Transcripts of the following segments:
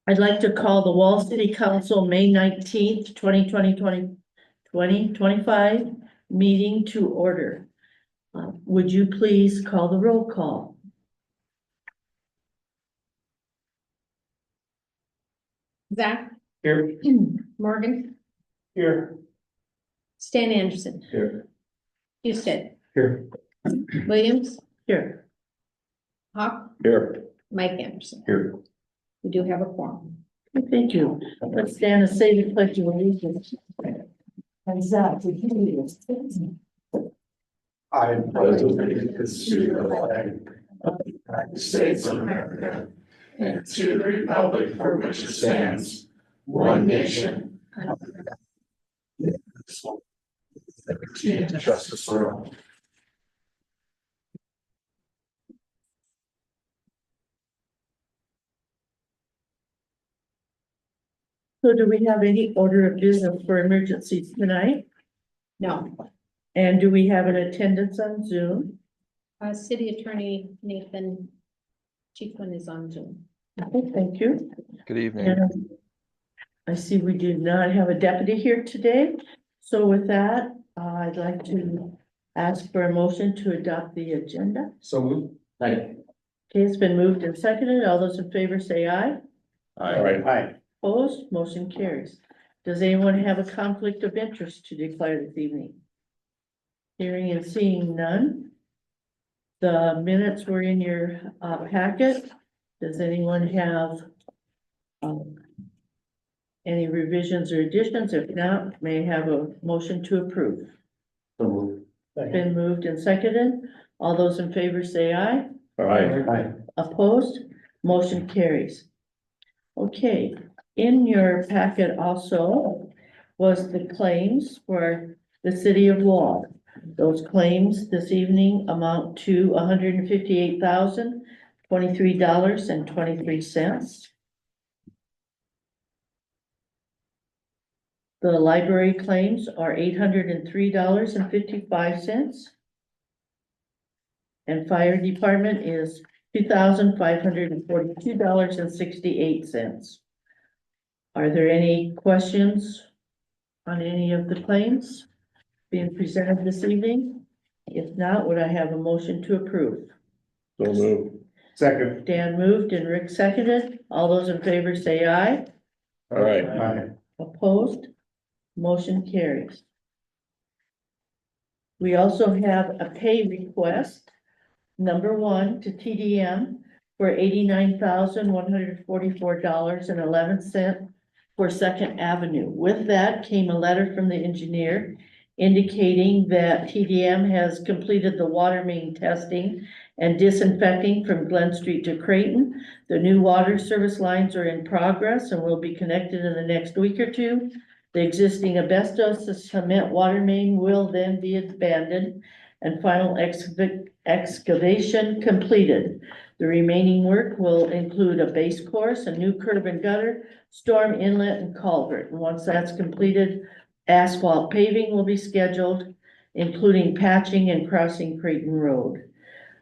I'd like to call the Wall City Council May 19th, 2025 meeting to order. Would you please call the roll call? Zach, Here. Morgan, Here. Stan Anderson, Here. Houston, Here. Williams, Here. Hawk, Here. Mike Anderson. Here. We do have a quorum. Thank you. Let's stand and say the pledge of allegiance. And Zach, would you lead us? I pledge allegiance to the flag of the United States of America and to the republic for which it stands, one nation. Liberty and justice for all. So do we have any order of business for emergencies tonight? No, And do we have an attendance on Zoom? City Attorney Nathan Chiefman is on Zoom. Okay, thank you. Good evening. And I see we do not have a deputy here today. So with that, I'd like to ask for a motion to adopt the agenda. So moved. Aye. Okay, it's been moved and seconded. All those in favor say aye. All right. Aye. Opposed, motion carries. Does anyone have a conflict of interest to declare this evening? Hearing and seeing none. The minutes were in your packet. Does anyone have any revisions or additions? If not, may I have a motion to approve? So moved. Been moved and seconded. All those in favor say aye. Aye. Opposed, motion carries. Okay, in your packet also was the claims for the city of Wall. Those claims this evening amount to $158,023.23. The library claims are $803.55. And fire department is $2,542.68. Are there any questions on any of the claims being presented this evening? If not, would I have a motion to approve? So moved. Second. Dan moved and Rick seconded. All those in favor say aye. All right. Aye. Opposed? Motion carries. We also have a pay request, number one, to TDM for $89,144.11 for Second Avenue. With that came a letter from the engineer indicating that TDM has completed the water main testing and disinfecting from Glen Street to Creighton. The new water service lines are in progress and will be connected in the next week or two. The existing asbestos cement water main will then be abandoned and final excavation completed. The remaining work will include a base course, a new curb and gutter, storm inlet and culvert. And once that's completed, asphalt paving will be scheduled, including patching and crossing Creighton Road.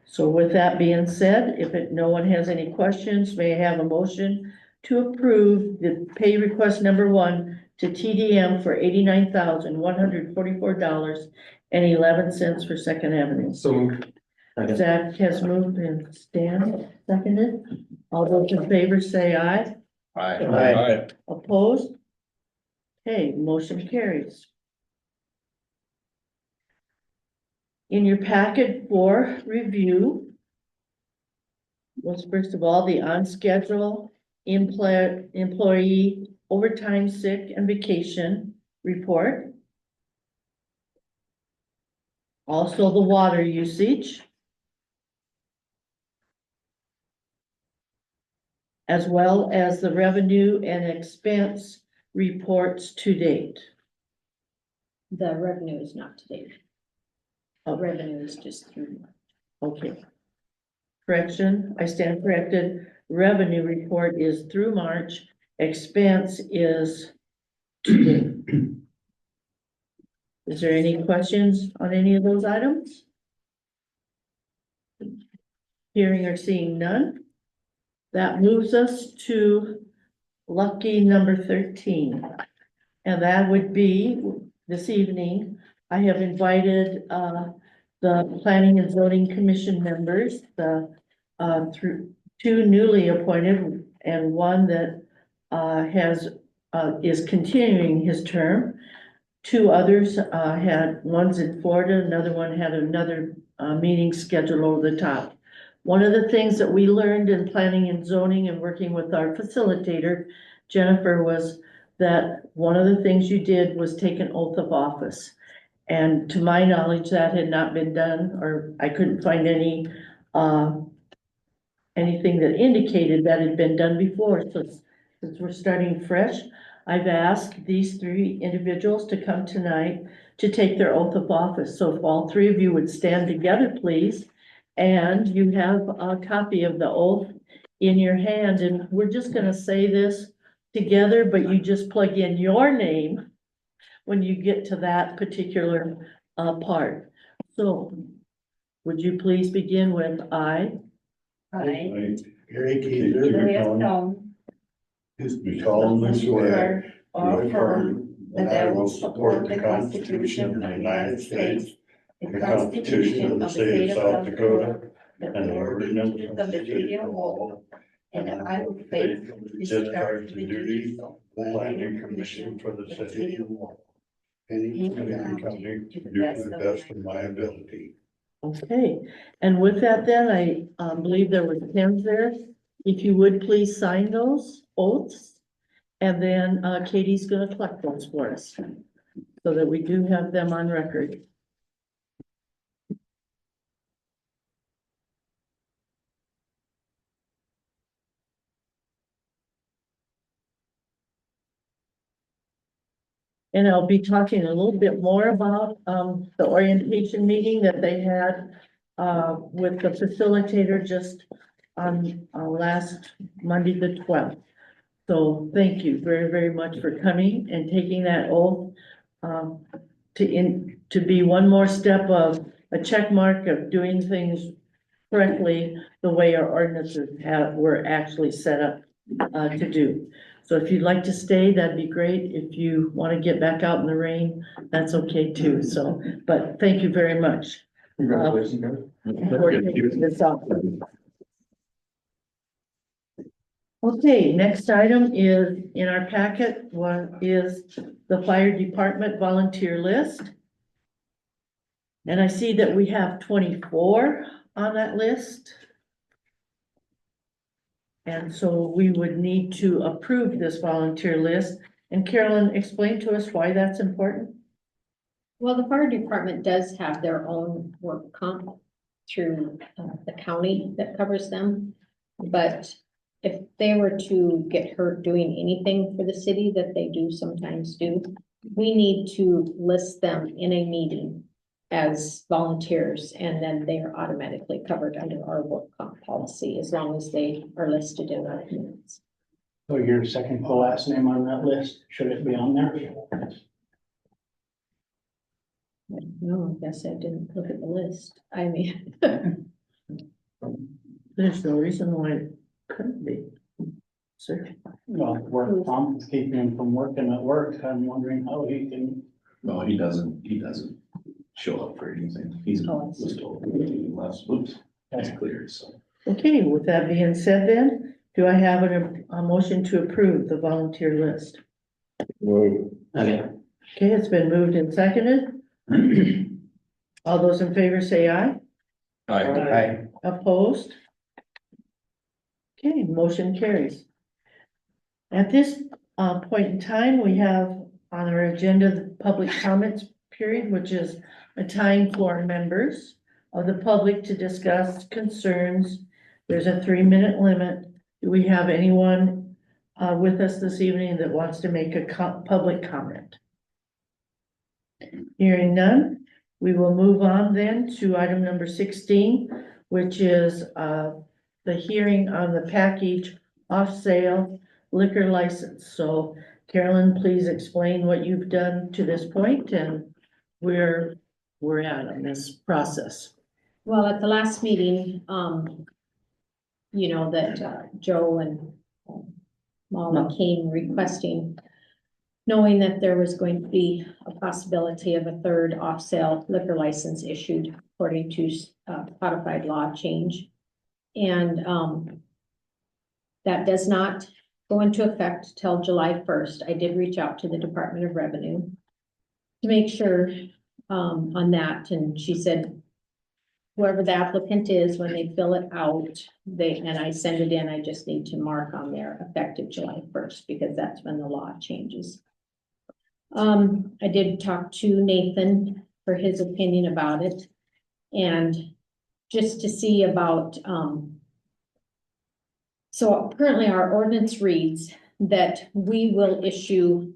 So with that being said, no one has any questions, may I have a motion to approve the pay request number one to TDM for $89,144.11 for Second Avenue. So moved. Zach has moved and Stan seconded. All those in favor say aye. Aye. Opposed? Okay, motion carries. In your packet for review was first of all, the on-schedule employee overtime, sick and vacation report. Also the water usage. As well as the revenue and expense reports to date. The revenue is not to date. Revenue is just through. Okay. Correction, I stand corrected. Revenue report is through March, expense is to date. Is there any questions on any of those items? Hearing or seeing none. That moves us to lucky number 13. And that would be this evening, I have invited, the Planning and Zoning Commission members, through two newly appointed and one that, is continuing his term. Two others, one's in Florida, another one had another, meeting scheduled over the top. One of the things that we learned in planning and zoning and working with our facilitator, Jennifer, was that one of the things you did was take an oath of office. And to my knowledge, that had not been done, or I couldn't find any, anything that indicated that had been done before. So since we're starting fresh, I've asked these three individuals to come tonight to take their oath of office. So if all three of you would stand together, please. And you have a copy of the oath in your hand, and we're just gonna say this together, but you just plug in your name when you get to that particular, part. So would you please begin with I? I, Gary Julia Stone, do solemnly swear or affirm that I will support the Constitution of the United States, the Constitution of the State of South Dakota, and the ordinances of the City of Lowell, and that I will faithfully discharge the duties of the Planning Commission for the City of Lowell. Any county to the best of my ability. Okay, and with that then, I believe there were pens there. If you would please sign those oaths. And then Katie's gonna collect those for us, so that we do have them on record. And I'll be talking a little bit more about the orientation meeting that they had with the facilitator just on last Monday, the 12th. So thank you very, very much for coming and taking that oath to be one more step of a check mark of doing things correctly the way our ordinances were actually set up to do. So if you'd like to stay, that'd be great. If you want to get back out in the rain, that's okay too. So, but thank you very much. Congratulations, guys. For taking this off. Okay, next item is in our packet. One is the fire department volunteer list. And I see that we have 24 on that list. And so we would need to approve this volunteer list. And Carolyn, explain to us why that's important. well, the fire department does have their own work comp through the county that covers them. But if they were to get hurt doing anything for the city that they do sometimes do, we need to list them in a meeting as volunteers, and then they are automatically covered under our work comp policy as long as they are listed in our minutes. So your second to last name on that list, should it be on there? No, I guess I didn't look at the list. I mean, There's no reason why it couldn't be. Sir, Well, work comp is keeping him from working at work. I'm wondering how he can. No, he doesn't show up for anything. He's Oh, I see. was told last, oops, that's cleared, so. okay, with that being said then, do I have a motion to approve the volunteer list? Okay. Okay, it's been moved and seconded. All those in favor say aye. Aye. Opposed? Okay, motion carries. At this point in time, we have on our agenda the public comments period, which is a time for members of the public to discuss concerns. There's a 3-minute limit. Do we have anyone with us this evening that wants to make a public comment? Hearing none, we will move on then to item number 16, which is the hearing on the package off-sale liquor license. So Carolyn, please explain what you've done to this point and where we're at on this process. well, at the last meeting, you know, that Joe and Molly came requesting, knowing that there was going to be a possibility of a third off-sale liquor license issued according to codified law change. And that does not go into effect till July 1st. I did reach out to the Department of Revenue to make sure on that, and she said whoever the applicant is, when they fill it out, and I send it in, I just need to mark on there effective July 1st, because that's when the law changes. I did talk to Nathan for his opinion about it, and just to see about, so currently our ordinance reads that we will issue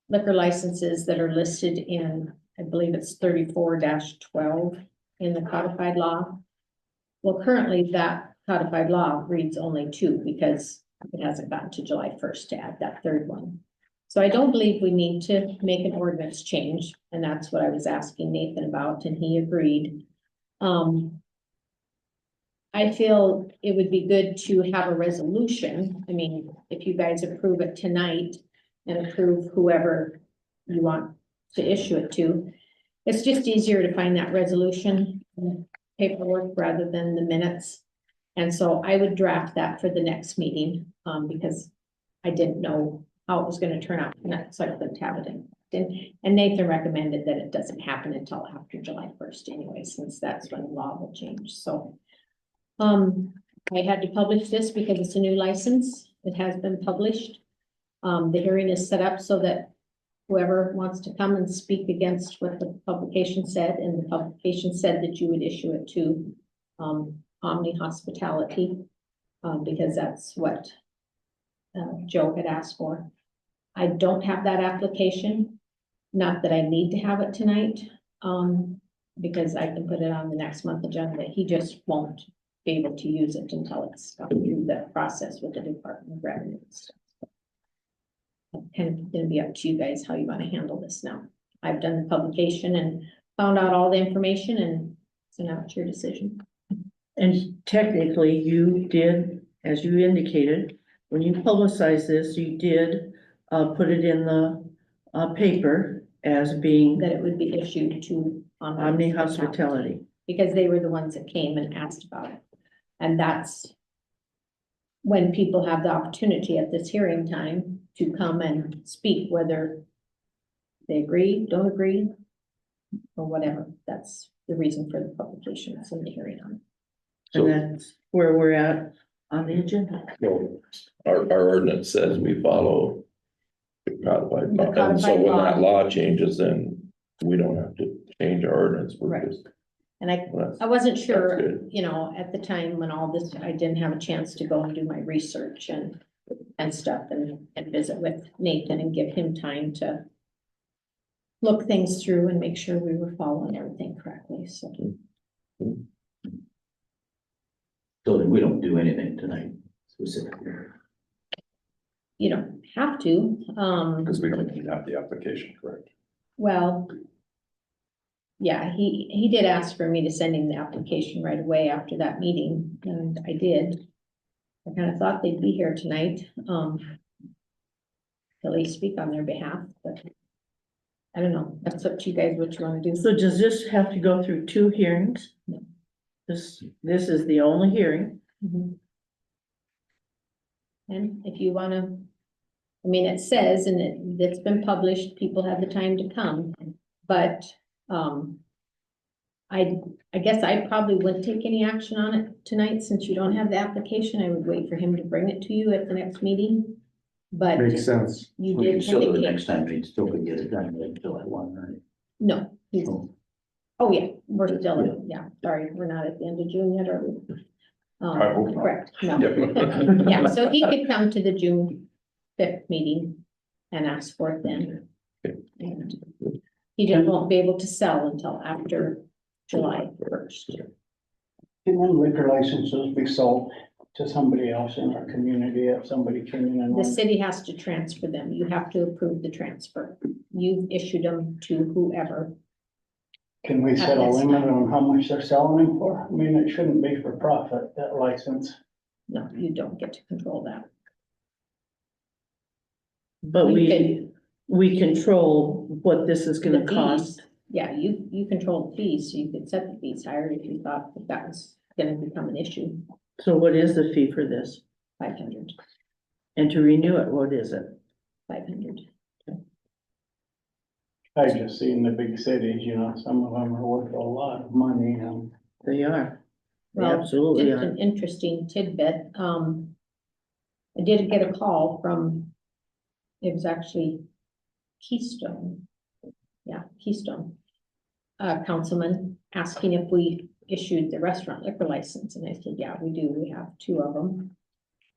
liquor licenses that are listed in, I believe it's 34-12 in the codified law. Well, currently that codified law reads only 2 because it hasn't gotten to July 1st to add that third one. So I don't believe we need to make an ordinance change, and that's what I was asking Nathan about, and he agreed. I feel it would be good to have a resolution. I mean, if you guys approve it tonight and approve whoever you want to issue it to, it's just easier to find that resolution paperwork rather than the minutes. And so I would draft that for the next meeting, because I didn't know how it was going to turn out, so I couldn't have it in. And Nathan recommended that it doesn't happen until after July 1st anyway, since that's when the law will change. So I had to publish this because it's a new license. It has been published. The hearing is set up so that whoever wants to come and speak against what the publication said, and the publication said that you would issue it to Omni Hospitality, because that's what Joe had asked for. I don't have that application, not that I need to have it tonight, because I can put it on the next month agenda. He just won't be able to use it until it's gone through the process with the Department of Revenue and stuff. Kind of gonna be up to you guys how you want to handle this now. I've done the publication and found out all the information, and so now it's your decision. And technically you did, as you indicated, when you publicized this, you did put it in the paper as being That it would be issued to Omni Hospitality. because they were the ones that came and asked about it. And that's when people have the opportunity at this hearing time to come and speak, whether they agree, don't agree, or whatever. That's the reason for the publication. It's in the hearing on. And that's where we're at on the agenda. So our ordinance says we follow the codified law, and so codified when law. that law changes, then we don't have to change our ordinance. We're Right. just- And well, that's- I wasn't That's sure, good. you know, at the time when all this, I didn't have a chance to go and do my research and stuff and visit with Nathan and give him time to look things through and make sure we were following everything correctly, so. So then we don't do anything tonight specifically. You don't have to, Because we don't even have the application, correct? well. Yeah, he did ask for me to send him the application right away after that meeting, and I did. I kind of thought they'd be here tonight, at least speak on their behalf, but. I don't know, that's up to you guys, what you wanna do. So does this have to go through 2 hearings? No. This is the only hearing. Mhm. And if you wanna, I mean, it says, and it's been published, people have the time to come, but, I guess I probably wouldn't take any action on it tonight, since you don't have the application. I would wait for him to bring it to you at the next meeting. But Makes sense. you We can did still do it indicate, next time, we still could get it done until at 1, right? no, he's, Oh. oh yeah, we're still, yeah, sorry, we're not at the end of June yet, are we? I hope not. Correct, no. Yep. Yeah, so he could come to the June 5th meeting and ask for it then. And he just won't be able to sell until after July 1st. Can then liquor licenses be sold to somebody else in our community if somebody came in and The wanted? city has to transfer them. You have to approve the transfer. You've issued them to whoever. Can we set a At this limit time. on how much they're selling them for? I mean, it shouldn't be for profit, that license. No, you don't get to control that. But We we control what this is gonna The fees. cost. Yeah, you control the fees, so you could set the fees higher if you thought that that was gonna become an issue, So what is the fee for this? 500. And to renew it, what is it? 500. I just see in the big cities, you know, some of them are worth a lot of money, They are. They Well, absolutely just are. an interesting tidbit, I did get a call from, it was actually Keystone. Yeah, Keystone. Councilman asking if we issued the restaurant liquor license, and I said, yeah, we do, we have 2 of them.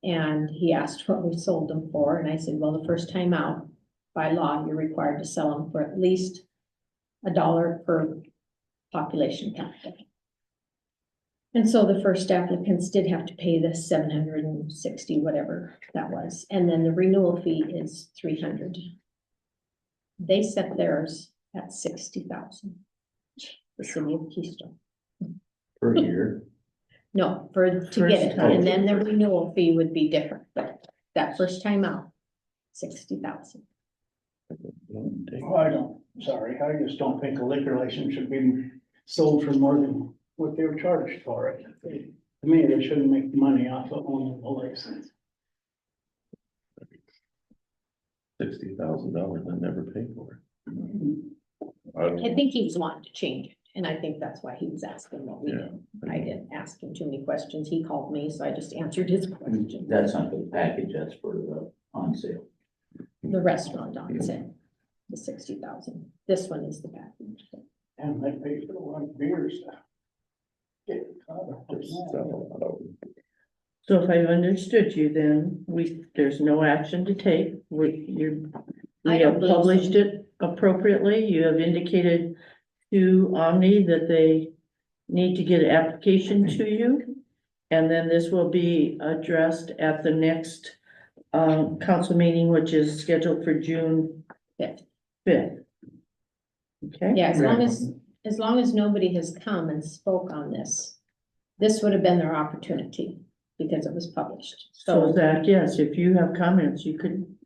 And he asked what we sold them for, and I said, well, the first time out, by law, you're required to sell them for at least $1 per population count. And so the first applicants did have to pay the 760, whatever that was, and then the renewal fee is 300. They set theirs at 60,000. The city of Keystone. Per year. No, to get it, First time. and then the renewal fee would be different, but that first time out, 60,000. I just don't think a liquor license should be sold for more than what they were charged for it. To me, they shouldn't make money off of owning a license. $60,000 and never pay for I think he was wanting to change it, and I think that's why he was asking what we Yeah. did. I didn't ask him too many questions. He called me, so I just answered his question. That's not the package, that's for the on sale. The restaurant on sale, the 60,000. This one is the package. And they pay for a lot of beers. Get caught up in that. So if I've understood you, then there's no action to take. We I have don't believe so. published it appropriately. You have indicated to Omni that they need to get an application to you. And then this will be addressed at the next council meeting, which is scheduled for June 5th. 5th. Okay? Yeah, as long as nobody has come and spoke on this, this would have been their opportunity because it was published. So So Zach, yes, if you have comments, you can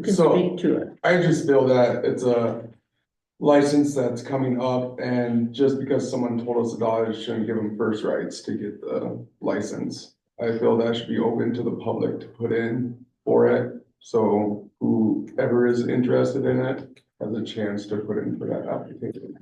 So- speak to it. I just feel that it's a license that's coming up, and just because someone told us $1 shouldn't give them first rights to get the license. I feel that should be open to the public to put in for it, so whoever is interested in it has a chance to put in for that application.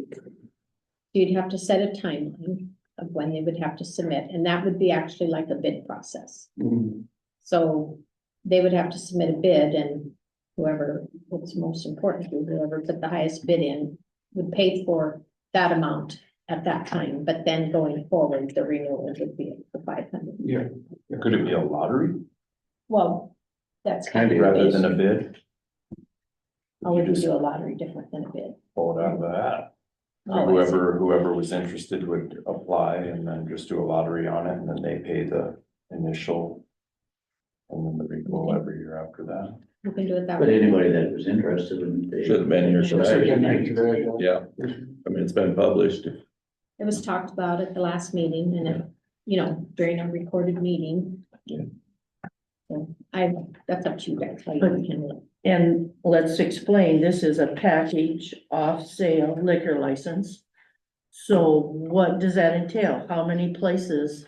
you'd have to set a timeline of when they would have to submit, and that would be actually like a bid process. Mhm. So they would have to submit a bid, and whoever, what's most important, whoever put the highest bid in would pay for that amount at that time, but then going forward, the renewal would be the 500. Yeah, Could it be a lottery Well, that's kind of. rather than a bid? How would you do a lottery different than a bid? Pull it out of that. Oh, I see. Whoever was interested would apply and then just do a lottery on it, and then they pay the initial. And then the renewal every year after that. You can do it that But way. anybody that was interested in. Should have been here tonight. today. Yeah, I mean, it's been published. It was talked about at the last meeting and it, during a recorded meeting. So that's up to you guys. How you can handle it. And let's explain, this is a package off sale liquor license. So what does that entail? How many places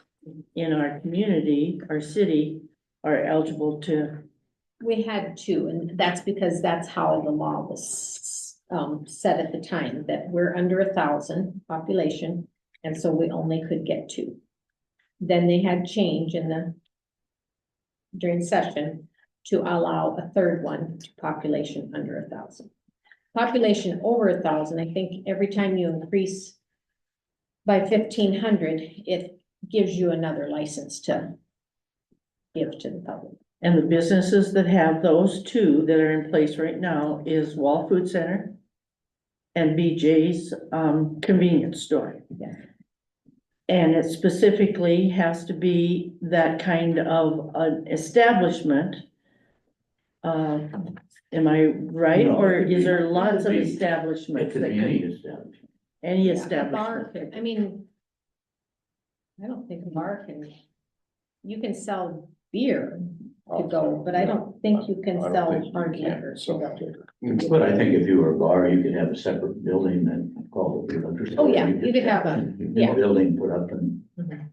in our community, our city are eligible to? We had 2, and that's because that's how the law was set at the time, that we're under 1,000 population, and so we only could get 2. Then they had change during session to allow a third one to population under 1,000. Population over 1,000, I think every time you increase by 1,500, it gives you another license to give to the public. And the businesses that have those 2 that are in place right now is Wall Food Center and BJ's convenience store. Yeah. And it specifically has to be that kind of an establishment. Am I right, No, or it could is be- there lots of it could be- establishments? It could that be any establishment. Any Yeah, a bar establishment. could- I don't think a bar can, you can sell beer to go, but I don't think you can I don't sell think you hard can liquor. sell liquor. But I think if you were a bar, you could have a separate building and call it your liquor store. Oh, yeah, you could have a, a yeah. building put up and.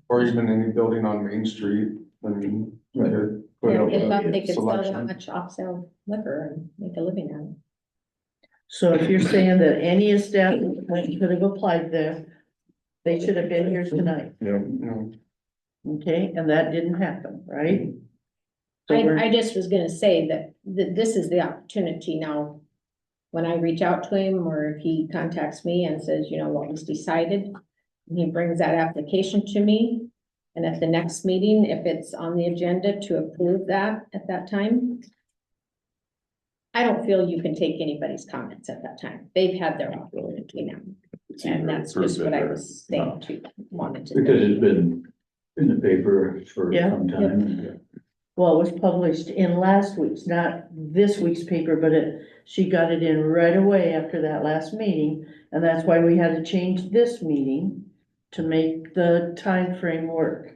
Or even any building on Main Street, I mean, you could put Yeah, up if not, they a could sell that selection. much off-sale liquor and make a living on So if you're saying that any establishment could have applied there, they should have been here tonight, Yeah. You know, okay, and that didn't happen, right? it. So we're- I just was gonna say that, this is the opportunity now. When I reach out to him, or if he contacts me and says, you know, what was decided, and he brings that application to me. And at the next meeting, if it's on the agenda to approve that at that time. I don't feel you can take anybody's comments at that time. They've had their opportunity now. It's either And that's approve just what it I or was saying not. to, wanted to. Because it's been in the paper for Yeah. some time. Well, it was published in last week's, not this week's paper, but she got it in right away after that last meeting. And that's why we had to change this meeting to make the time frame work.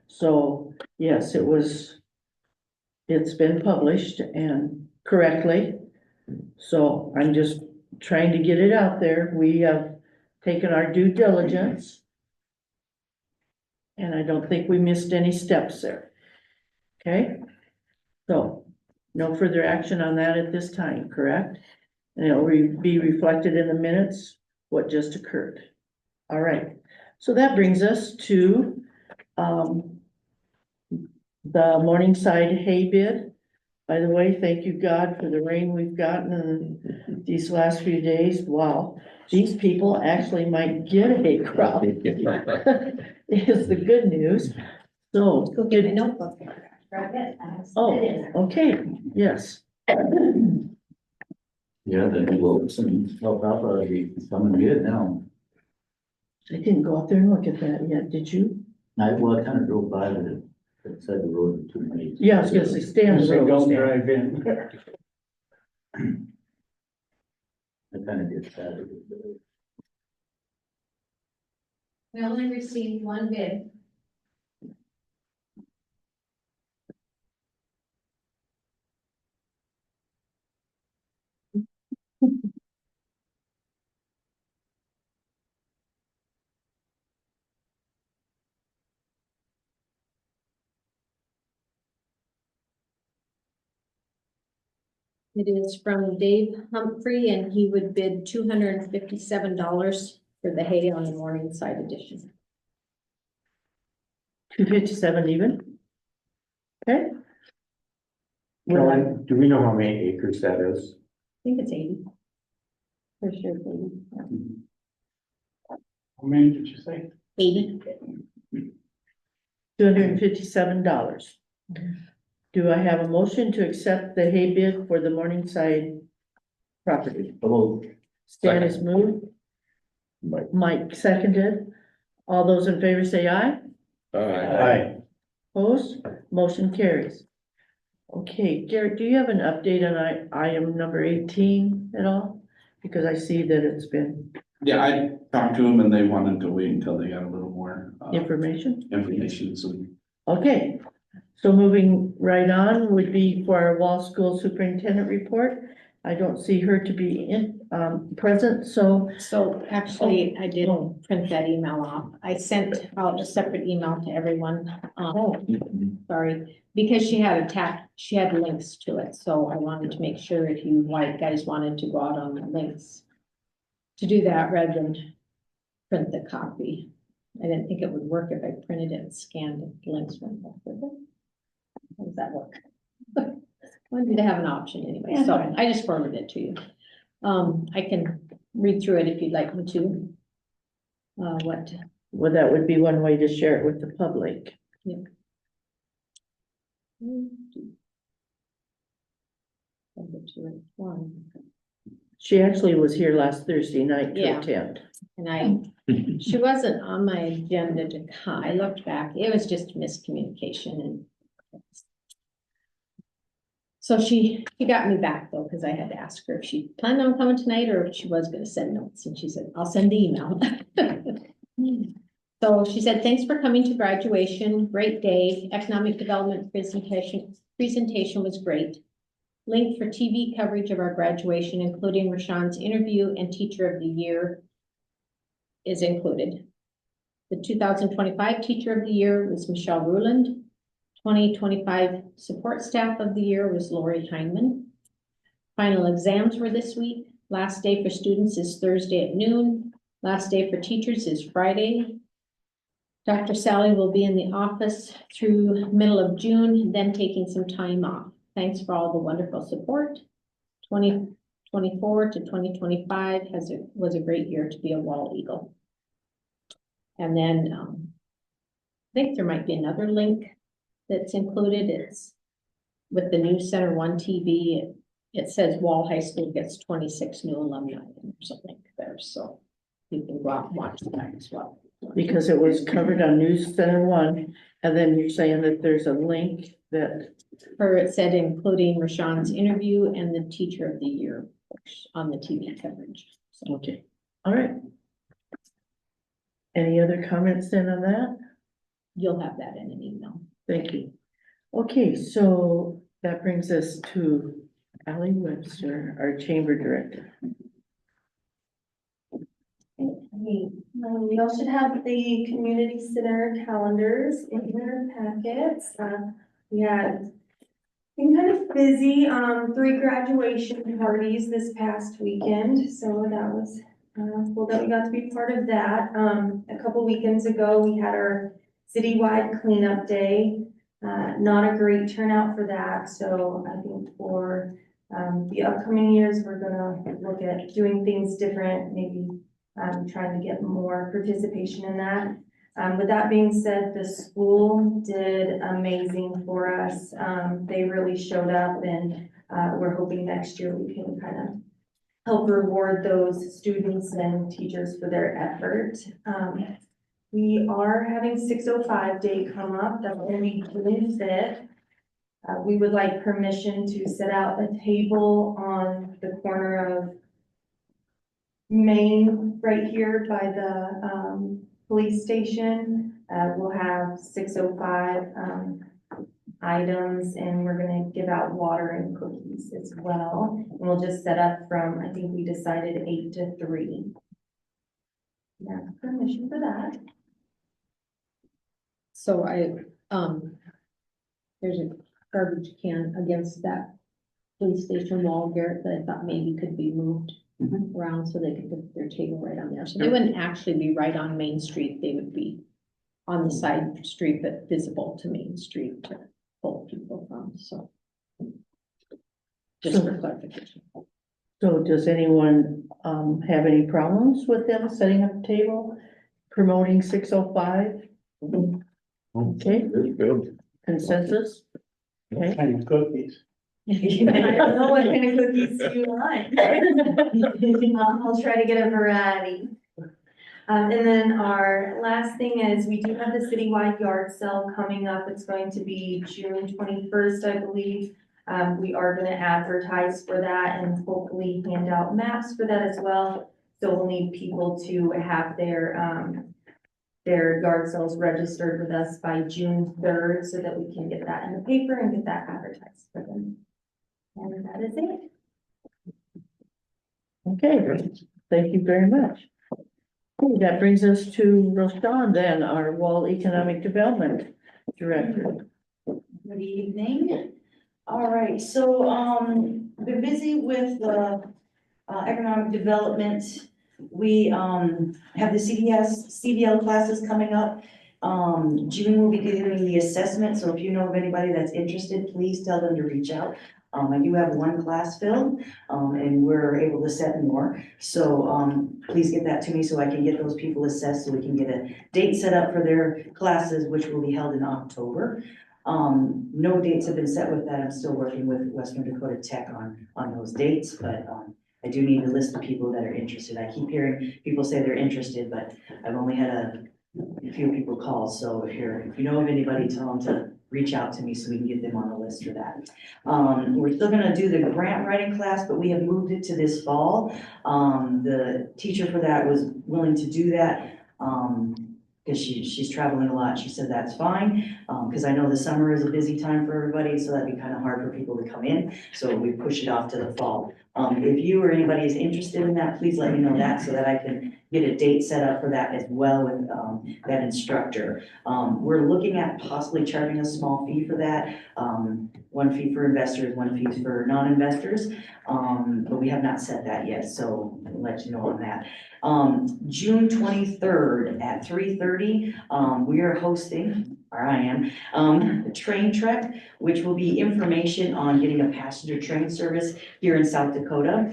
So, yes, it's been published and correctly. So I'm just trying to get it out there. We have taken our due diligence. And I don't think we missed any steps there. Okay, so no further action on that at this time, correct? And it'll be reflected in the minutes, what just occurred. All right, so that brings us to, the Morningside hay bid. By the way, thank you, God, for the rain we've gotten in these last few days. Wow, these people actually might get a hay crop. Is the good news. So, Go get my notebook. oh, okay, yes. Yeah, then Wilson, alfalfa, be coming good now. I didn't go out there and look at that yet, did you? I kind of drove by, but it said the road too many. Yeah, I was gonna say, stay on the Say road. don't Stan. drive in. I kind of get sad. We only received one bid. It is from Dave Humphrey, and he would bid $257 for the hay on the Morningside edition. 257 even? Okay. Well, Caroline, do we know how many acres that is? I think it's 80. for sure, baby. How many did you say? 80. $257. Do I have a motion to accept the hay bid for the Morningside property? Hello, Stan is moved, Mike seconded. All those in favor say aye. Aye. Opposed, motion carries. Okay, Garrett, do you have an update on item number 18 at all? Because I see that it's been Yeah, I talked to them and they wanted to wait until they got a little more information. information, so. Okay, so moving right on would be for our Wall School Superintendent report. I don't see her to be present, so. So actually, I did Oh. print that email off. I sent out a separate email to everyone. Sorry, because she had links to it, so I wanted to make sure if you white guys wanted to go out on the links. To do that rather than print the copy. I didn't think it would work if I printed it and scanned it, the links went back with it. How does that work? Wanted you to have an option anyway, so I just forwarded it to you. I can read through it if you'd like me to. What? Well, that would be one way to share it with the public. She actually was here last Thursday night to Yeah. attend. And she wasn't on my agenda to come. I looked back, it was just miscommunication and. So she got me back though, because I had to ask her if she planned on coming tonight or if she was gonna send notes, and she said, I'll send the email. So she said, thanks for coming to graduation. Great day. Economic development presentation was great. Link for TV coverage of our graduation, including Rashawn's interview and Teacher of the Year, is included. The 2025 Teacher of the Year was Michelle Ruland. 2025 Support Staff of the Year was Lori Heineman. Final exams were this week. Last day for students is Thursday at noon. Last day for teachers is Friday. Dr. Sally will be in the office through middle of June, then taking some time off. Thanks for all the wonderful support. 2024 to 2025 was a great year to be a Wall Eagle. And then I think there might be another link that's included. It's with the new Center One TV. It says Wall High School gets 26 new alumni or something there. So you can go out and watch that as well. Because it was covered on News Center One, and then you're saying that there's a link that, It said including Rashawn's interview and the Teacher of the Year on the TV coverage. So okay, all right. Any other comments then on that? you'll have that in an email. Thank you. Okay, so that brings us to Ally Webster, our Chamber Director. We all should have the community center calendars in your packets. We had been kind of busy, 3 graduation parties this past weekend, so that was cool that we got to be part of that. A couple weekends ago, we had our citywide cleanup day. Not a great turnout for that, so I think for the upcoming years, we're gonna look at doing things different, maybe trying to get more participation in that. With that being said, the school did amazing for us. They really showed up, and we're hoping next year we can kind of help reward those students and teachers for their effort. We are having 605 Day come up. That's going to be June 5th. We would like permission to set out a table on the corner of Main, right here by the police station. We'll have 605 items, and we're gonna give out water and cookies as well. And we'll just set up from, I think we decided 8 to 3. Yeah, permission for that. So there's a garbage can against that police station wall, Garrett, that I thought maybe could be moved around so they could put their table right on there. So they wouldn't actually be right on Main Street. They would be on the side street, but visible to Main Street to pull people from, so. Just for clarification. So does anyone have any problems with them setting up a table, promoting 605? Okay, Good. consensus? Okay. Kind of cookies. I don't know what kind of cookies you like. I'll try to get a variety. And then our last thing is we do have the citywide yard sale coming up. It's going to be June 21st, I believe. We are going to advertise for that and hopefully hand out maps for that as well. So we'll need people to have their yard sales registered with us by June 3rd so that we can get that in the paper and get that advertised for them. And that is it. Okay, thank you very much. Okay, that brings us to Roshan then, our Wall Economic Development Director. Good evening. All right, so, been busy with the, economic development. We, have the CDL classes coming up. June will be doing the assessment, so if you know of anybody that's interested, please tell them to reach out. I do have 1 class filled, and we're able to set more. So, please get that to me so I can get those people assessed, so we can get a date set up for their classes, which will be held in October. No dates have been set with that. I'm still working with Western Dakota Tech on those dates, but, I do need a list of people that are interested. I keep hearing people say they're interested, but I've only had a few people call. So if you know of anybody, tell them to reach out to me so we can get them on the list for that. We're still gonna do the grant writing class, but we have moved it to this fall. The teacher for that was willing to do that. because she's traveling a lot. She said that's fine, because I know the summer is a busy time for everybody, so that'd be kind of hard for people to come in. So we push it off to the fall. If you or anybody is interested in that, please let me know that so that I can get a date set up for that as well with, that instructor. We're looking at possibly charging a small fee for that. One fee for investors, one fee for non-investors. But we have not set that yet, so I'll let you know on that. June 23rd at 3:30, we are hosting, or I am, the train trek, which will be information on getting a passenger train service here in South Dakota.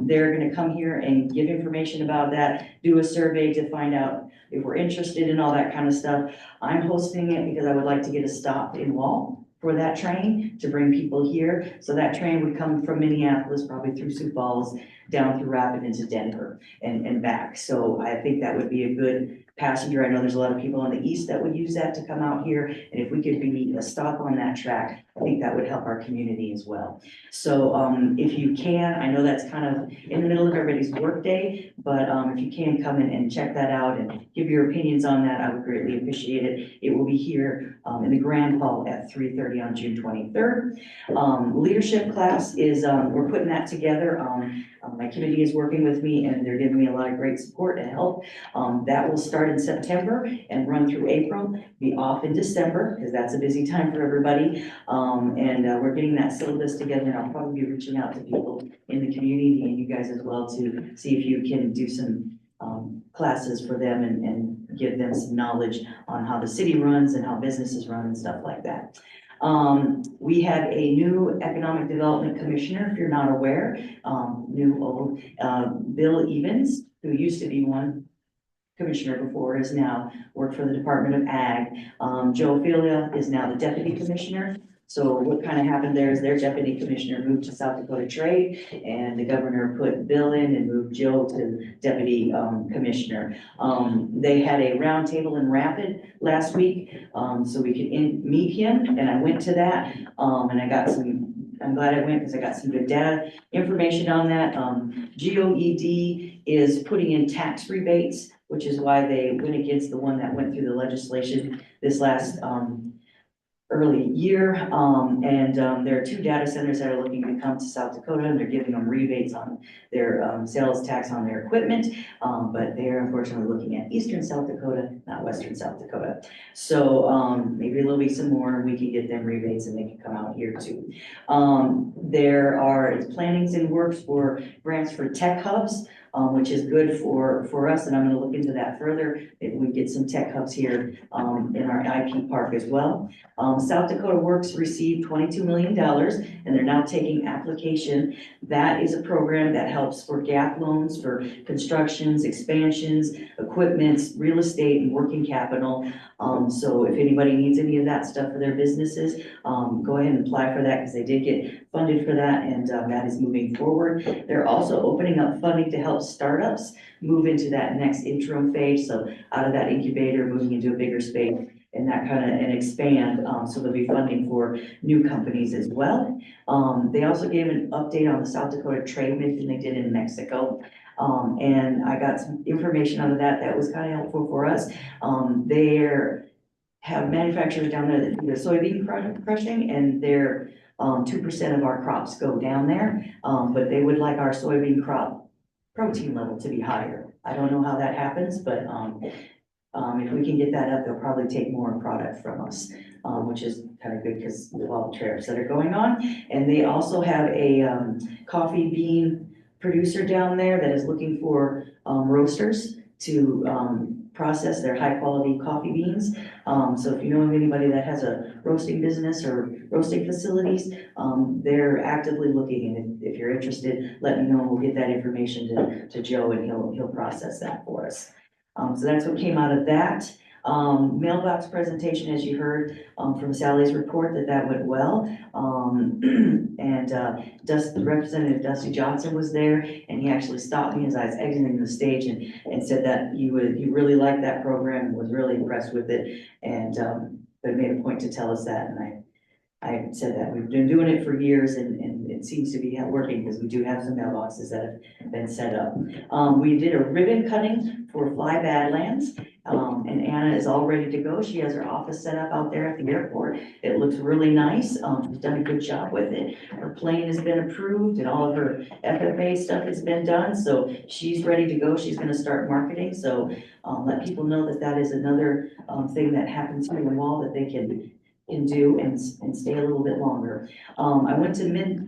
They're gonna come here and give information about that, do a survey to find out if we're interested in all that kind of stuff. I'm hosting it because I would like to get a stop in Wall for that train to bring people here. So that train would come from Minneapolis, probably through Sioux Falls, down through Rapid into Denver and back. So I think that would be a good passenger. I know there's a lot of people on the east that would use that to come out here. And if we could be a stop on that track, I think that would help our community as well. So if you can, I know that's kind of in the middle of everybody's workday, but if you can come in and check that out and give your opinions on that, I would greatly appreciate it. It will be here in the Grand Hall at 3:30 on June 23rd. Leadership class is, we're putting that together. My committee is working with me and they're giving me a lot of great support and help. That will start in September and run through April, be off in December, because that's a busy time for everybody. We're getting that syllabus together, and I'll probably be reaching out to people in the community and you guys as well to see if you can do some classes for them and give them some knowledge on how the city runs and how businesses run and stuff like that. We have a new economic development commissioner, if you're not aware, Bill Evans, who used to be one commissioner before, is now worked for the Department of Ag. Joe Filia is now the deputy commissioner. So what kind of happened there is their deputy commissioner moved to South Dakota Trade, and the governor put Bill in and moved Joe to deputy commissioner. They had a roundtable in Rapid last week, so we could meet him, and I went to that, and I'm glad I went because I got some good data information on that. GOED is putting in tax rebates, which is why they went against the one that went through the legislation this last early year. There are 2 data centers that are looking to come to South Dakota, and they're giving them rebates on their sales tax on their equipment. But they're unfortunately looking at eastern South Dakota, not western South Dakota. So maybe there'll be some more, and we can get them rebates and they can come out here too. There are plannings in works for grants for tech hubs, which is good for us, and I'm gonna look into that further, if we get some tech hubs here in our IP park as well. South Dakota Works received $22 million, and they're now taking application. That is a program that helps for gap loans for constructions, expansions, equipments, real estate, and working capital. So if anybody needs any of that stuff for their businesses, go ahead and apply for that, because they did get funded for that, and that is moving forward. They're also opening up funding to help startups move into that next interim phase. So out of that incubator, moving into a bigger space and that kind of, and expand. So there'll be funding for new companies as well. They also gave an update on the South Dakota trade mission they did in Mexico. And I got some information out of that that was kind of helpful for us. They have manufacturers down there that do the soybean crushing, and they're 2% of our crops go down there. But they would like our soybean crop protein level to be higher. I don't know how that happens, but if we can get that up, they'll probably take more product from us, which is kind of good because of all the tariffs that are going on. And they also have a coffee bean producer down there that is looking for roasters to process their high quality coffee beans. So if you know of anybody that has a roasting business or roasting facilities, they're actively looking, and if you're interested, let me know. We'll get that information to Joe, and he'll process that for us. So that's what came out of that. Mailbox presentation, as you heard from Sally's report, that went well. Representative Dusty Johnson was there, and he actually stopped me as I was exiting the stage and said that he really liked that program and was really impressed with it, and but made a point to tell us that, and I said that we've been doing it for years, and it seems to be working, because we do have some mailboxes that have been set up. We did a ribbon cutting for Fly Badlands, And Anna is all ready to go. She has her office set up out there at the airport. It looks really nice. She's done a good job with it. Her plane has been approved and all of her FFA stuff has been done, so she's ready to go. She's gonna start marketing, so let people know that that is another thing that happens here in the wall that they can do and stay a little bit longer. I went to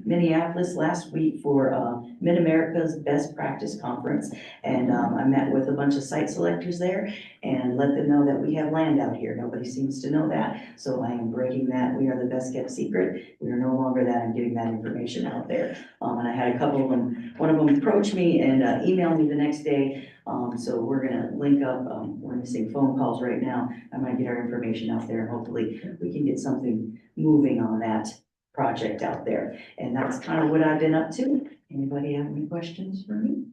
Minneapolis last week for Mid-America's Best Practice Conference, and I met with a bunch of site selectors there and let them know that we have land out here. Nobody seems to know that, so I am breaking that. We are the best kept secret. We are no longer that. I'm getting that information out there. And I had a couple of them, one of them approached me and emailed me the next day. So we're gonna link up, we're missing phone calls right now. I might get our information out there and hopefully we can get something moving on that project out there. And that's kind of what I've been up to. Anybody have any questions for me?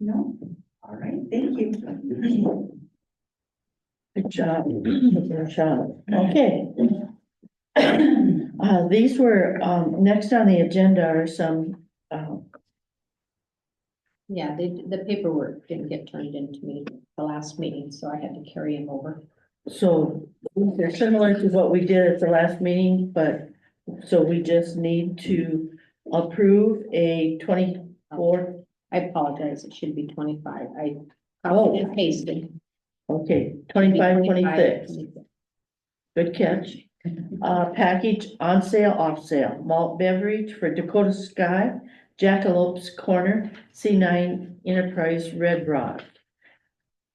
No? All right, thank you. Good job. Good job. Okay. These were, next on the agenda are some, Yeah, the paperwork didn't get turned into me the last meeting, so I had to carry them over. so they're similar to what we did at the last meeting, but, so we just need to approve a 24, I apologize, it should be 25. I Oh. copied and pasted. okay, Should be 25, 26. 26. Good catch. Package on sale, off sale, malt beverage for Dakota Sky, Jackalopes Corner, C9 Enterprise Red Rock.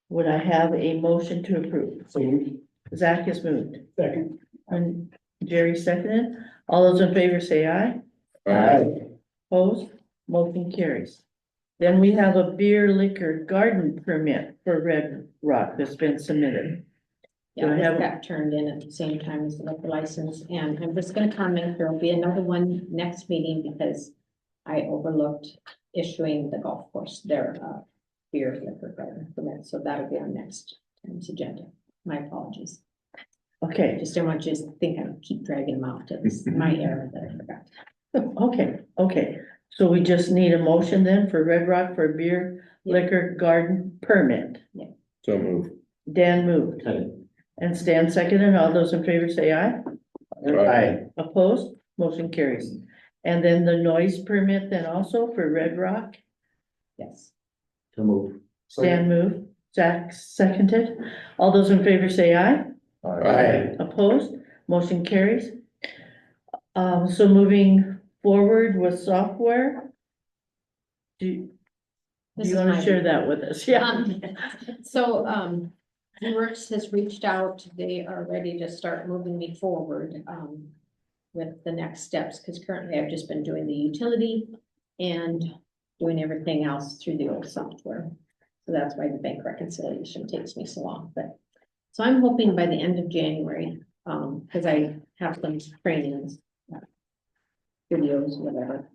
Would I have a motion to approve? Zach has moved. Second. And Jerry seconded. All those in favor say aye. Opposed? Motion carries. Then we have a beer liquor garden permit for Red Rock that's been submitted. Do Yeah, I this have- got turned in at the same time as the liquor license, and I'm just gonna comment, there will be another one next meeting because I overlooked issuing the golf course their beer liquor garden permit, so that'll be on next time's agenda. My apologies. Okay, Just don't want you to think I keep dragging them out. It's my error that I forgot. okay. So we just need a motion then for Red Rock for a beer liquor garden permit. So move. Dan moved Second. and Stan seconded. All those in favor say aye. Aye. Opposed? Motion carries. And then the noise permit then also for Red Rock. Yes. To move. Stan moved, Zach seconded. All those in favor say aye. Aye. Opposed? Motion carries. So moving forward with software. Do This you is want my to share that with us? Yeah. So, Works has reached out, they are ready to start moving me forward, with the next steps, because currently I've just been doing the utility and doing everything else through the old software. So that's why the bank reconciliation takes me so long, but, so I'm hoping by the end of January, because I have some trainings, videos, whatever.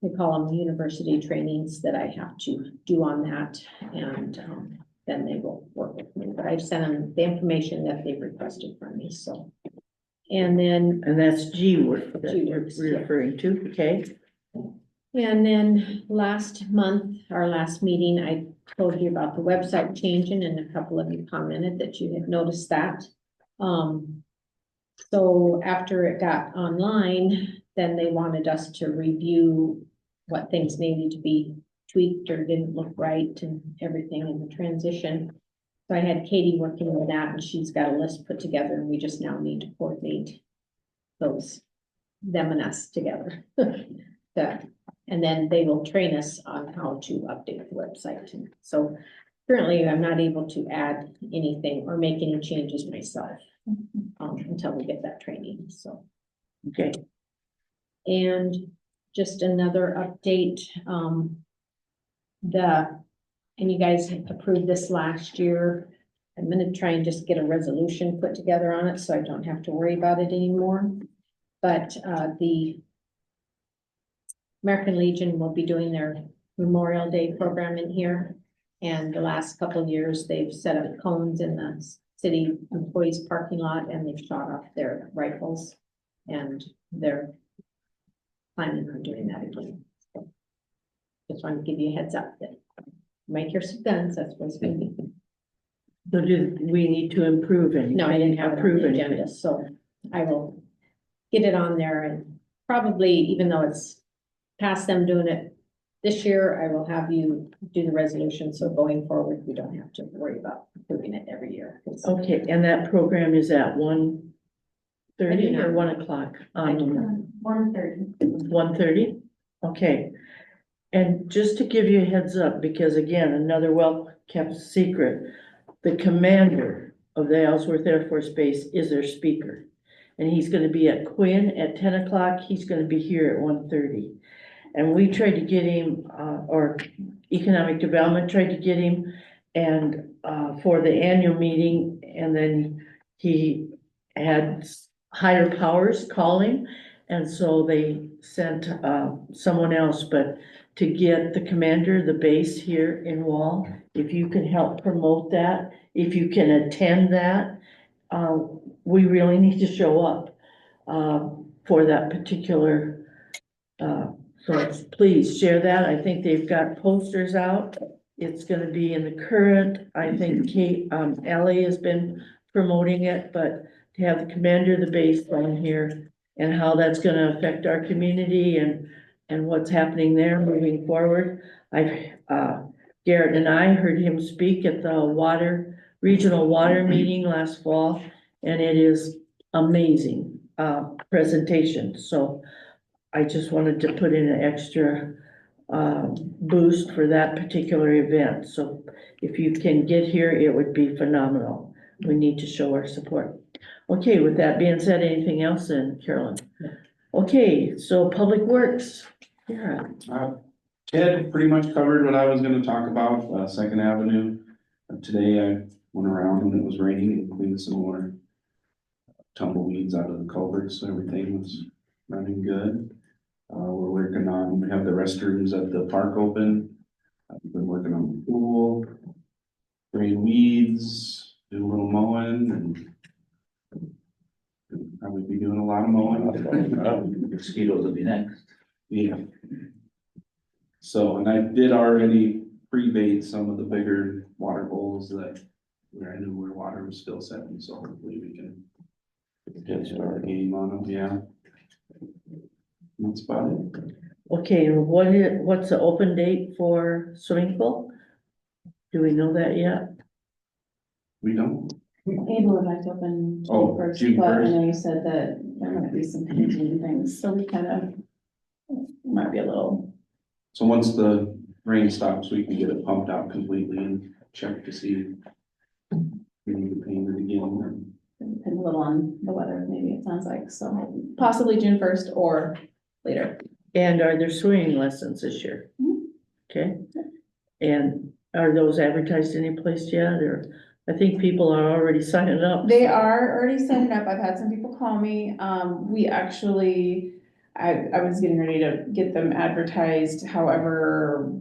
We call them university trainings that I have to do on that, and then they will work with me. But I've sent them the information that they've requested from me, so. And then, And that's G work that you're G-Works, yeah. referring to, okay? and then last month, our last meeting, I told you about the website changing, and a couple of you commented that you had noticed that. So after it got online, then they wanted us to review what things needed to be tweaked or didn't look right and everything in the transition. So I had Katie working on that, and she's got a list put together, and we just now need to coordinate those, them and us together. And then they will train us on how to update the website. And so currently I'm not able to add anything or make any changes myself until we get that training, so. Okay, And just another update, and you guys approved this last year. I'm gonna try and just get a resolution put together on it, so I don't have to worry about it anymore. But, the American Legion will be doing their Memorial Day program in here. And the last couple of years, they've set up cones in the city employees parking lot, and they've shot off their rifles. And they're planning on doing that again. So just wanted to give you a heads up that Make your guns, that's what's gonna be. So do we need to improve it? No, I didn't have it on Approve the it. agenda, so I will get it on there and probably, even though it's past them doing it this year, I will have you do the resolution, so going forward, we don't have to worry about doing it every year. Okay, and that program is at 1:30 I do or not. 1 o'clock? I do not. 1:30. 1:30? Okay. And just to give you a heads up, because again, another well-kept secret, the commander of the Ellsworth Air Force Base is their speaker. And he's gonna be at Quinn at 10 o'clock, he's gonna be here at 1:30. And we tried to get him, or Economic Development tried to get him, and, for the annual meeting, and then he had higher powers calling, and so they sent, someone else, but to get the commander of the base here in Wall, if you can help promote that, if you can attend that, we really need to show up, for that particular, so please share that. I think they've got posters out. It's gonna be in the Current. I think Kate, Ellie has been promoting it, but to have the commander of the base on here and how that's gonna affect our community and what's happening there moving forward. Garrett and I heard him speak at the regional water meeting last fall, and it is amazing, presentation. So I just wanted to put in an extra, boost for that particular event. So if you can get here, it would be phenomenal. We need to show our support. Okay, with that being said, anything else then, Carolyn? Okay, so Public Works, yeah. Ted pretty much covered what I was gonna talk about, Second Avenue. Today I went around when it was raining and cleaned some more tumbleweeds out of the culverts, so everything was running good. We're working on, we have the restrooms at the park open. I've been working on the pool, spraying weeds, do a little mowing, and probably be doing a lot of mowing. Mosquitoes will be next. Yeah. So, and I did already pre-bait some of the bigger water holes that, where I knew where water was still setting, so hopefully we can get our game on them, yeah. That's about it. Okay, and what's the open date for swimming pool? Do we know that yet? We don't. Able would like to open Oh, June first, June but I 1st. know you said that there might be some painting things, so we kind of might be a little. So once the rain stops, we can get it pumped out completely and check to see if we need to paint it again. Depend a little on the weather, maybe it sounds like, so possibly June 1st or later. And are there swimming lessons this year? Okay, and are those advertised any place yet, or I think people are already signing up? They are already signing up. I've had some people call me. We actually, I was getting ready to get them advertised. However,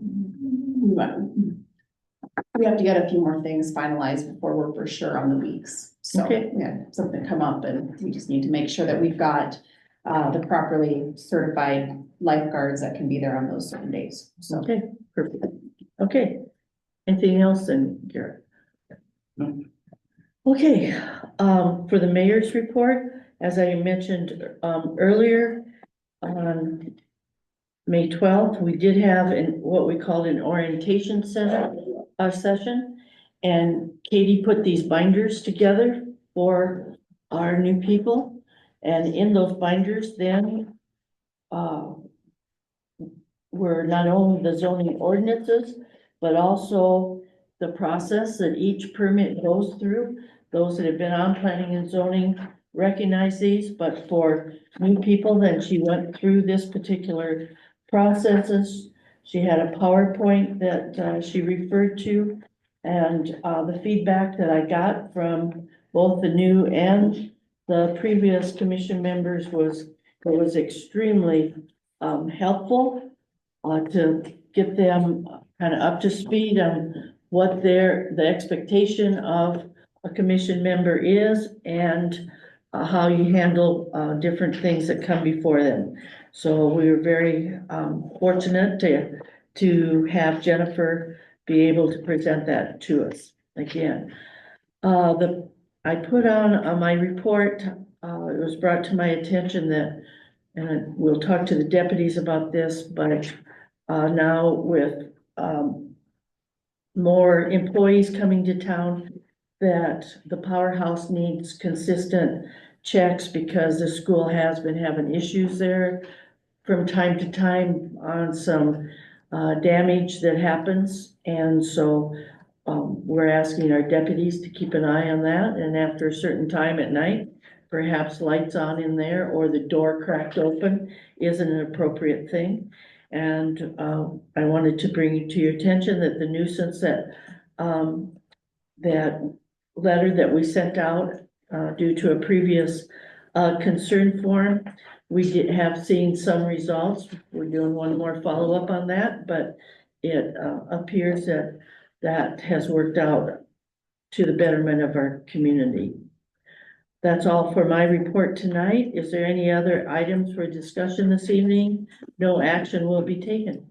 we have to get a few more things finalized before we're for sure on the weeks. So Okay. we had something come up and we just need to make sure that we've got the properly certified lifeguards that can be there on those certain days. So Okay, perfect. Okay, anything else then, Garrett? No. Okay, for the mayor's report, as I mentioned, earlier, on May 12th, we did have what we called an orientation session. And Katie put these binders together for our new people. And in those binders then, were not only the zoning ordinances, but also the process that each permit goes through. Those that have been on planning and zoning recognize these, but for new people, then she went through this particular processes. She had a PowerPoint that she referred to, and the feedback that I got from both the new and the previous commission members was extremely helpful to get them kind of up to speed on what the expectation of a commission member is and how you handle different things that come before them. So we were very fortunate to have Jennifer be able to present that to us again. I put on my report, it was brought to my attention that, and we'll talk to the deputies about this, but now with more employees coming to town, that the powerhouse needs consistent checks because the school has been having issues there from time to time on some damage that happens. And so we're asking our deputies to keep an eye on that, and after a certain time at night, perhaps lights on in there or the door cracked open isn't an appropriate thing. And I wanted to bring it to your attention that the nuisance that that letter that we sent out due to a previous concern form, we did have seen some results. We're doing one more follow-up on that, but it appears that that has worked out to the betterment of our community. That's all for my report tonight. Is there any other items for discussion this evening? No action will be taken.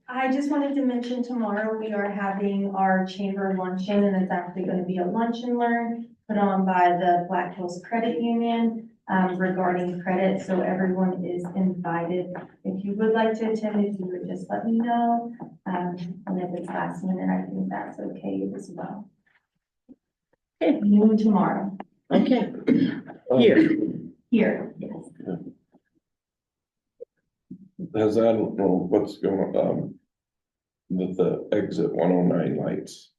I just wanted to mention tomorrow we are having our chamber luncheon, and it's actually going to be a lunch and learn put on by the Black Hills Credit Union regarding credit. So everyone is invited. If you would like to attend, if you would just let me know. And if it's last minute, I think that's okay as well. Okay. Noon tomorrow. Okay. Here. Here, yes. Has that, well, what's going, with the exit 109 lights?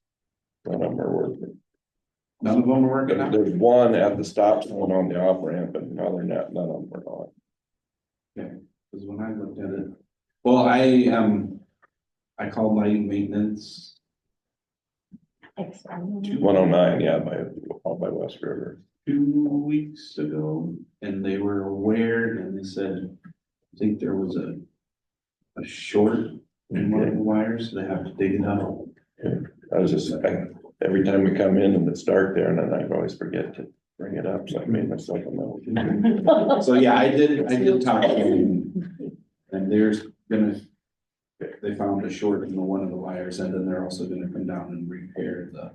None of them are working. None of them are working out. There's one at the stop sign on the off ramp, and other than that, none of them are on. Because when I looked at it, well, I called lighting maintenance 109, yeah, by West River. 2 weeks ago, and they were aware, and they said, I think there was a short in one of the wires, so they have to dig it up. I was just, every time we come in and it's dark there, and then I always forget to bring it up, so I made myself a note. So, yeah, I did talk to them, and they found a short in one of the wires, and then they're also gonna come down and repair the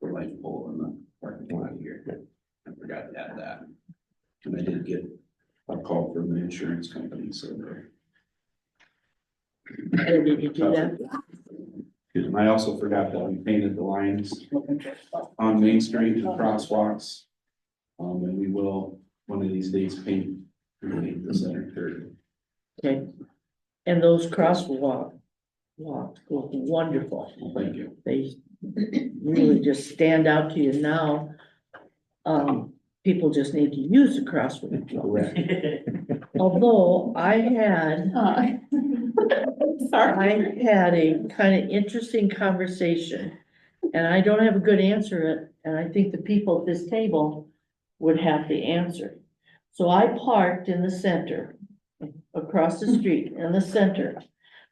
light pole in the parking lot here. I forgot to add that. And I did get a call from the insurance company, so they're. Did you do that? And I also forgot that we painted the lines on Main Street and crosswalks. And we will, one of these days, paint the center third. Okay. And those crosswalks go wonderful. Thank you. They really just stand out to you now. People just need to use the crosswalk. Correct. Although I had a kind of interesting conversation, and I don't have a good answer it, and I think the people at this table would have the answer. So I parked in the center, across the street in the center,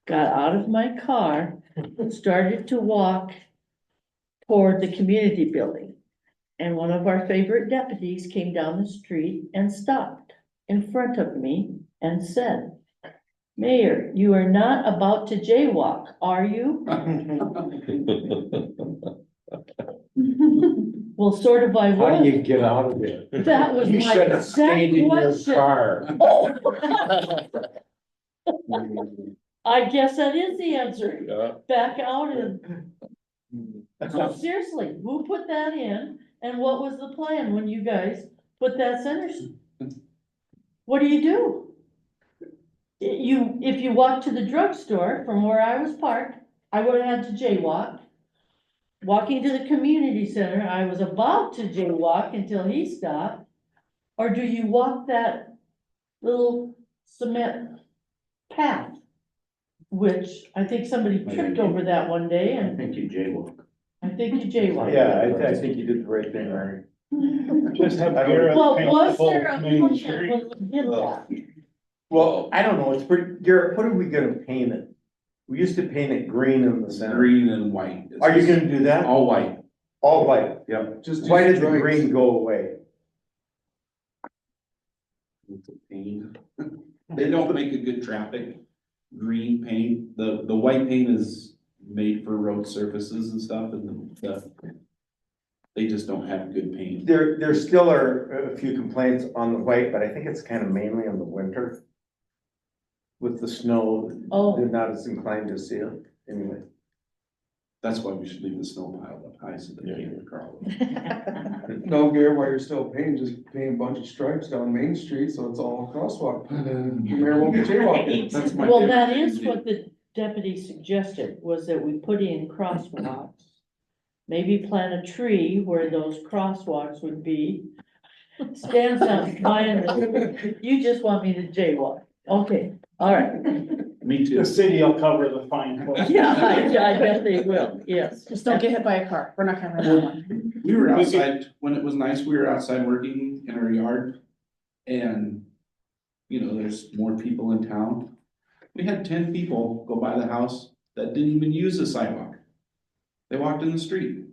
got out of my car, started to walk toward the community building. And one of our favorite deputies came down the street and stopped in front of me and said, "Mayor, you are not about to jaywalk, are you?" Well, sort of I How do was. you get out of it? That was You my should have stayed in your exact car. I guess that is the answer. Yeah. Back out and, so seriously, who put that in? And what was the plan when you guys put that center? What do? If you walk to the drugstore from where I was parked, I would have had to jaywalk. Walking to the community center, I was about to jaywalk until he stopped. Or do you walk that little cement path? Which I think somebody tripped over that one day, I and think you jaywalk. I think you jaywalked. Yeah, I think you did the right thing, Larry. Just have Garrett Well, paint was the whole there a Main plan Street. when we did that? Well, I don't know, it's pretty, Garrett, what are we gonna paint it? We used to paint it green in the center. Green and white. Are you gonna do that? All white. All white? Yep. Just Why use did the stripes. green go away? They don't make a good traffic green paint. The white paint is made for road surfaces and stuff, and they just don't have good paint. There still are a few complaints on the white, but I think it's kind of mainly on the winter. With the snow, Oh. they're not as inclined to see it anyway. That's why we should leave the snow pile up high so they can't crawl. No, Gary, while you're still painting, just paint a bunch of stripes down Main Street, so it's all crosswalk, and then the mayor won't be jaywalking. That's my Well, favorite that thing is to do. what the deputy suggested, was that we put in crosswalks. Maybe plant a tree where those crosswalks would be. Stan's not smiling, you just want me to jaywalk, okay, all right. Me too. The city will cover the fine. for us. Yeah, I bet they will, yes. Just don't get hit by a car. We're not covering that one. We were outside, when it was nice, we were outside working in our yard. And, you know, there's more people in town. We had 10 people go by the house that didn't even use the sidewalk. They walked in the street.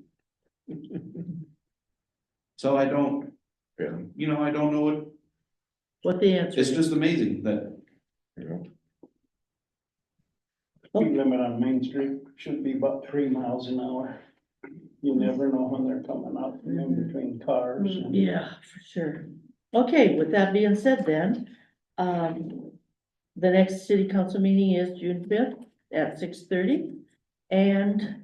So I don't, Yeah. you know, I don't know What the answer it's is. just amazing that, Speed limit on Main Street should be about 3 miles an hour. You never know when they're coming up in between cars. and- Yeah, for sure. Okay, with that being said then, the next city council meeting is June 5th at 6:30. And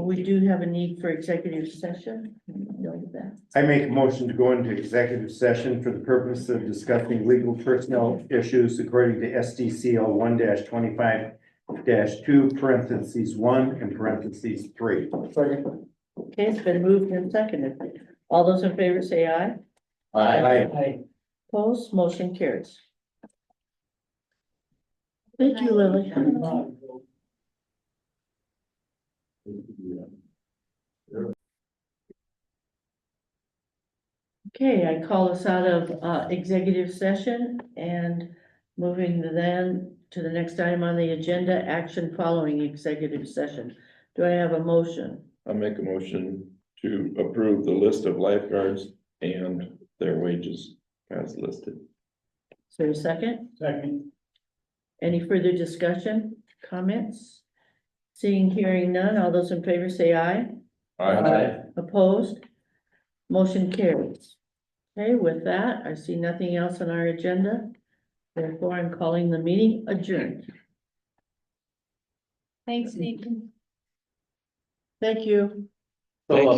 we do have a need for executive session. Note that. I make a motion to go into executive session for the purpose of discussing legal personnel issues according to SDCL 1-25-2 parentheses 1 and parentheses 3. Second. Okay, it's been moved and seconded. All those in favor say aye. Aye. Opposed, motion carries. Thank you, Lily. Okay, I call us out of executive session and moving then to the next item on the agenda, action following executive session. Do I have a motion? I'll make a motion to approve the list of lifeguards and their wages as listed. Is there a second? Second. Any further discussion, comments? Seeing, hearing none, all those in favor say aye. Opposed? Motion carries. Okay, with that, I see nothing else on our agenda. Therefore, I'm calling the meeting adjourned. Thanks, Nathan. Thank you. Thank you.